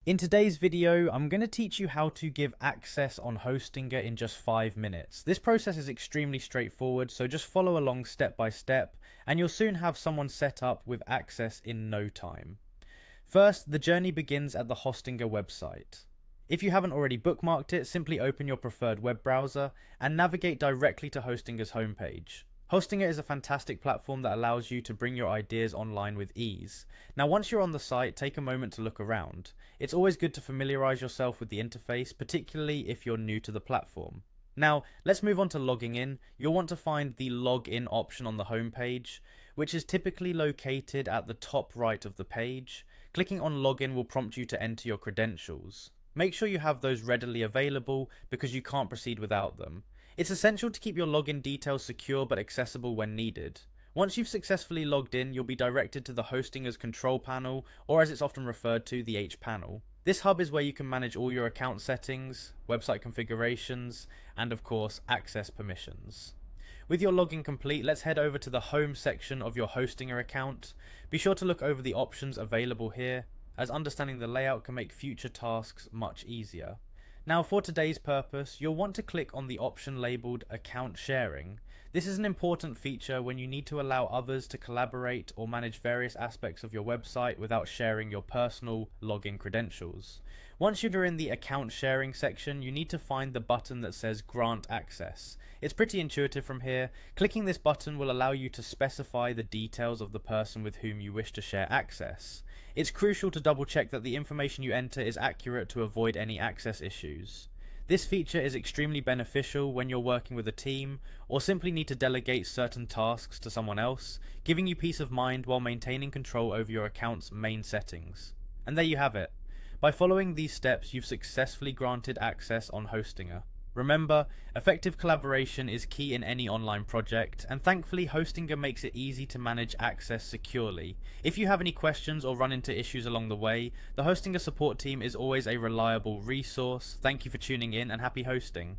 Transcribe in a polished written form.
In today's video, I'm going to teach you how to give access on Hostinger in just 5 minutes. This process is extremely straightforward, so just follow along step by step, and you'll soon have someone set up with access in no time. First, the journey begins at the Hostinger website. If you haven't already bookmarked it, simply open your preferred web browser and navigate directly to Hostinger's homepage. Hostinger is a fantastic platform that allows you to bring your ideas online with ease. Now, once you're on the site, take a moment to look around. It's always good to familiarize yourself with the interface, particularly if you're new to the platform. Now, let's move on to logging in. You'll want to find the login option on the homepage, which is typically located at the top right of the page. Clicking on login will prompt you to enter your credentials. Make sure you have those readily available because you can't proceed without them. It's essential to keep your login details secure but accessible when needed. Once you've successfully logged in, you'll be directed to the Hostinger's control panel, or as it's often referred to, the H panel. This hub is where you can manage all your account settings, website configurations, and of course, access permissions. With your login complete, let's head over to the home section of your Hostinger account. Be sure to look over the options available here, as understanding the layout can make future tasks much easier. Now, for today's purpose, you'll want to click on the option labeled Account Sharing. This is an important feature when you need to allow others to collaborate or manage various aspects of your website without sharing your personal login credentials. Once you're in the Account Sharing section, you need to find the button that says Grant Access. It's pretty intuitive from here. Clicking this button will allow you to specify the details of the person with whom you wish to share access. It's crucial to double check that the information you enter is accurate to avoid any access issues. This feature is extremely beneficial when you're working with a team or simply need to delegate certain tasks to someone else, giving you peace of mind while maintaining control over your account's main settings. And there you have it. By following these steps, you've successfully granted access on Hostinger. Remember, effective collaboration is key in any online project, and thankfully Hostinger makes it easy to manage access securely. If you have any questions or run into issues along the way, the Hostinger support team is always a reliable resource. Thank you for tuning in and happy hosting.